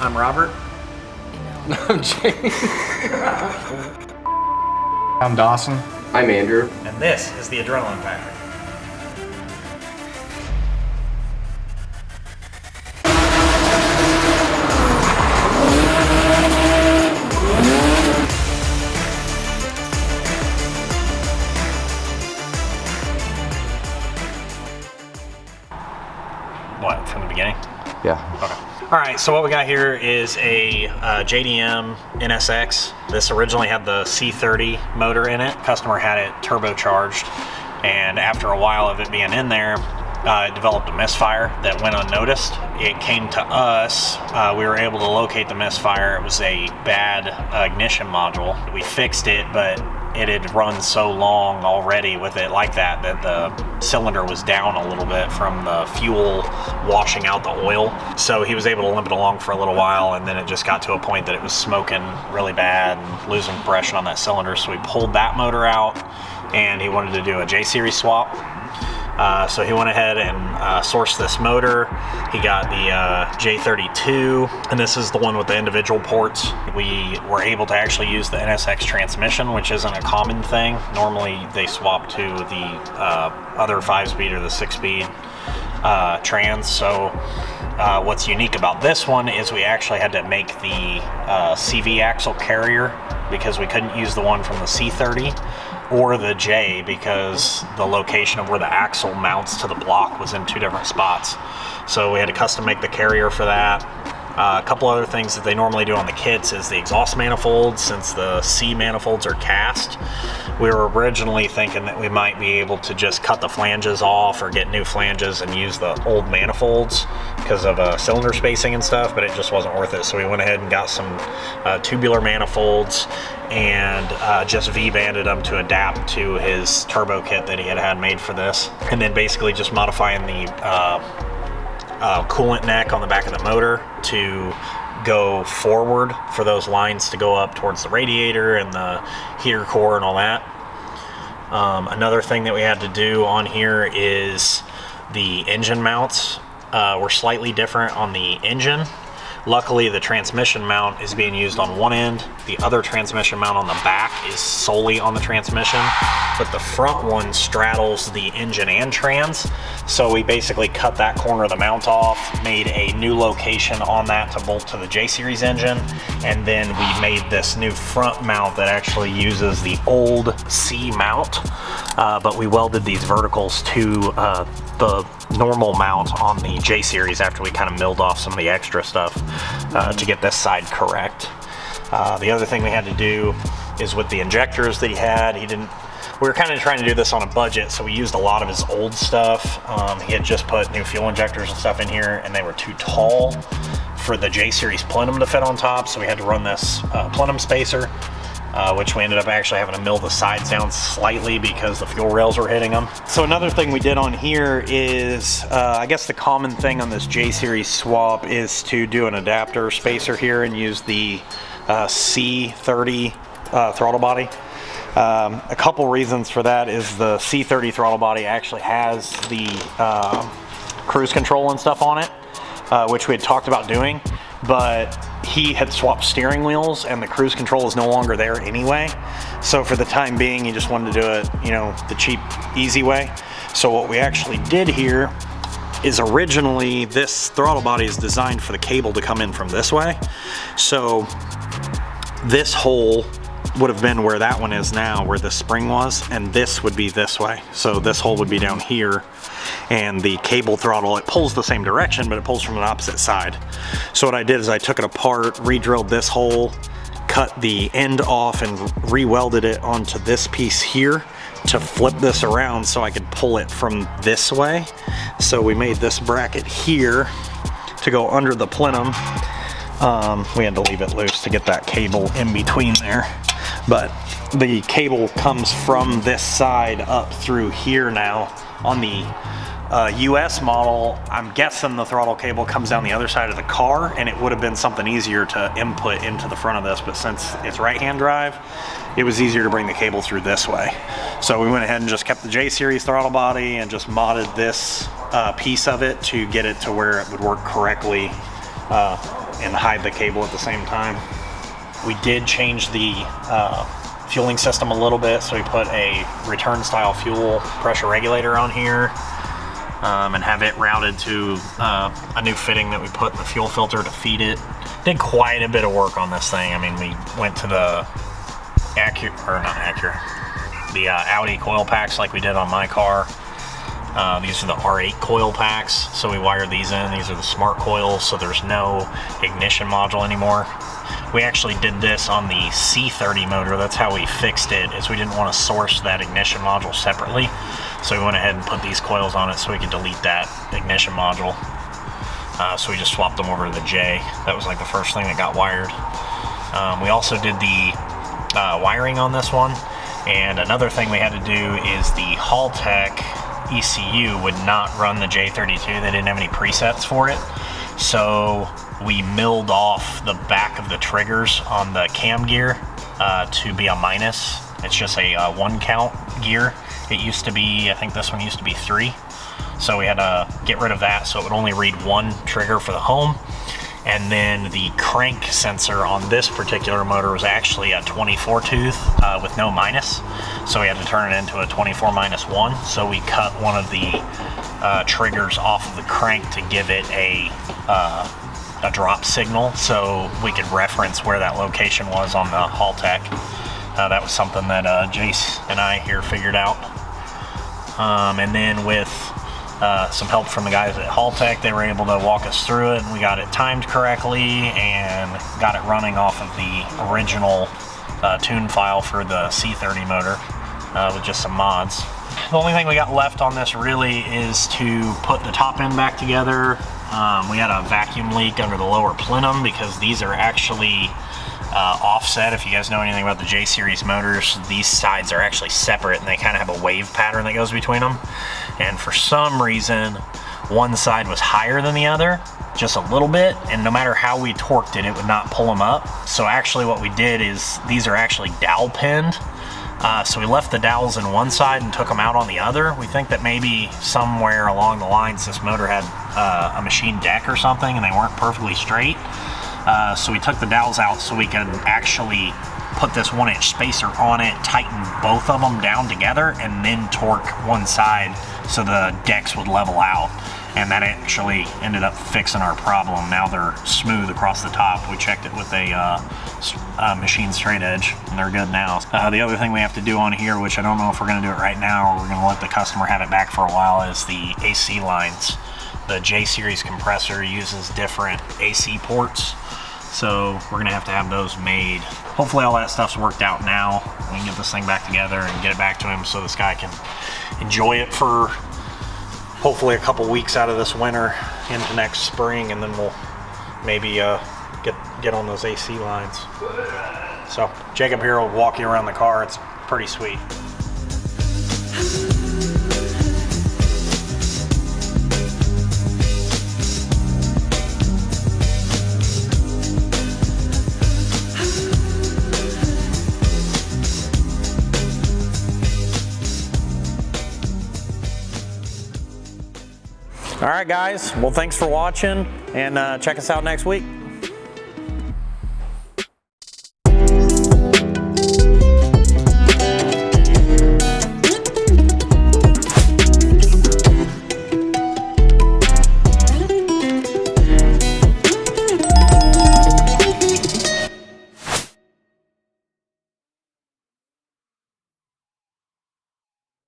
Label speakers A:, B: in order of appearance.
A: I'm Robert.
B: I'm Jay.
C: I'm Dawson.
B: I'm Andrew.
A: And this is the Adrenaline Factory. What, from the beginning?
B: Yeah.
A: Okay. All right, so what we got here is a JDM NSX. This originally had the C30 motor in it. Customer had it turbocharged, and after a while of it being in there, it developed a misfire that went unnoticed. It came to us. We were able to locate the misfire. It was a bad ignition module. We fixed it, but it had run so long already with it like that the cylinder was down a little bit from the fuel washing out the oil. So he was able to limp it along for a little while, and then it just got to a point that it was smoking really bad and losing compression on that cylinder. So we pulled that motor out, and he wanted to do a J-series swap. So he went ahead and sourced this motor. He got the J32, and this is the one with the individual ports. We were able to actually use the NSX transmission, which isn't a common thing. Normally they swap to the other 5-speed or the 6-speed trans. So what's unique about this one is we actually had to make the CV axle carrier because we couldn't use the one from the C30 or the J because the location of where the axle mounts to the block was in 2 different spots. So we had to custom make the carrier for that. A couple other things that they normally do on the kits is the exhaust manifolds. Since the C manifolds are cast, we were originally thinking that we might be able to just cut the flanges off or get new flanges and use the old manifolds because of cylinder spacing and stuff, but it just wasn't worth it. So we went ahead and got some tubular manifolds and just V-banded them to adapt to his turbo kit that he had made for this. And then basically just modifying the coolant neck on the back of the motor to go forward for those lines to go up towards the radiator and the heater core and all that. Another thing that we had to do on here is the engine mounts were slightly different on the engine. Luckily, the transmission mount is being used on one end. The other transmission mount on the back is solely on the transmission, but the front one straddles the engine and trans. So we basically cut that corner of the mount off, made a new location on that to bolt to the J-series engine, and then we made this new front mount that actually uses the old C mount, but we welded these verticals to the normal mount on the J-series after we kind of milled off some of the extra stuff to get this side correct. The other thing we had to do is with the injectors that he had, we were kind of trying to do this on a budget, so we used a lot of his old stuff. He had just put new fuel injectors and stuff in here, and they were too tall for the J-series plenum to fit on top, so we had to run this plenum spacer, which we ended up actually having to mill the sides down slightly because the fuel rails were hitting them. So another thing we did on here is, I guess the common thing on this J-series swap is to do an adapter spacer here and use the C30 throttle body. A couple reasons for that is the C30 throttle body actually has the cruise control and stuff on it, which we had talked about doing, but he had swapped steering wheels and the cruise control is no longer there anyway. So for the time being, he just wanted to do it, you know, the cheap, easy way. So what we actually did here is originally this throttle body is designed for the cable to come in from this way. So this hole would have been where that one is now, where the spring was, and this would be this way. So this hole would be down here, and the cable throttle, it pulls the same direction, but it pulls from an opposite side. So what I did is I took it apart, re-drilled this hole, cut the end off, and re-welded it onto this piece here to flip this around so I could pull it from this way. So we made this bracket here to go under the plenum. We had to leave it loose to get that cable in between there. But the cable comes from this side up through here now. On the US model, I'm guessing the throttle cable comes down the other side of the car, and it would have been something easier to input into the front of this, but since it's right-hand drive, it was easier to bring the cable through this way. So we went ahead and just kept the J-series throttle body and just modded this piece of it to get it to where it would work correctly and hide the cable at the same time. We did change the fueling system a little bit, so we put a return style fuel pressure regulator on here and have it routed to a new fitting that we put in the fuel filter to feed it. Did quite a bit of work on this thing. I mean, we went to the the Audi coil packs like we did on my car. These are the R8 coil packs, so we wired these in. These are the smart coils, so there's no ignition module anymore. We actually did this on the C30 motor. That's how we fixed it, is we didn't want to source that ignition module separately. So we went ahead and put these coils on it so we could delete that ignition module. So we just swapped them over to the J. That was like the first thing that got wired. We also did the wiring on this one. And another thing we had to do is the Haltech ECU would not run the J32. They didn't have any presets for it. So we milled off the back of the triggers on the cam gear to be a minus. It's just a 1 count gear. It used to be, I think this one used to be 3. So we had to get rid of that so it would only read 1 trigger for the home. And then the crank sensor on this particular motor was actually a 24 tooth with no minus. So we had to turn it into a 24 minus 1. So we cut one of the triggers off of the crank to give it a drop signal so we could reference where that location was on the Haltech. That was something that Jace and I here figured out. And then with some help from the guys at Haltech, they were able to walk us through it, and we got it timed correctly and got it running off of the original tune file for the C30 motor with just some mods. The only thing we got left on this really is to put the top end back together. We had a vacuum leak under the lower plenum because these are actually offset. If you guys know anything about the J series motors, these sides are actually separate and they kind of have a wave pattern that goes between them. And for some reason, one side was higher than the other, just a little bit, and no matter how we torqued it, it would not pull them up. So actually what we did is, these are actually dowel pinned. So we left the dowels in one side and took them out on the other. We think that maybe somewhere along the lines this motor had a machine deck or something and they weren't perfectly straight. So we took the dowels out so we could actually put this 1-inch spacer on it, tighten both of them down together, and then torque one side so the decks would level out. And that actually ended up fixing our problem. Now they're smooth across the top. We checked it with a machine straight edge, and they're good now. The other thing we have to do on here, which I don't know if we're going to do it right now or we're going to let the customer have it back for a while, is the AC lines. The J series compressor uses different AC ports, so we're going to have those made. Hopefully all that stuff's worked out now. We can get this thing back together and get it back to him so this guy can enjoy it for hopefully a couple weeks out of this winter into next spring, and then we'll maybe get on those AC lines. So Jacob here will walk you around the car. It's pretty sweet. All right, guys. Well, thanks for watching, and check us out next week.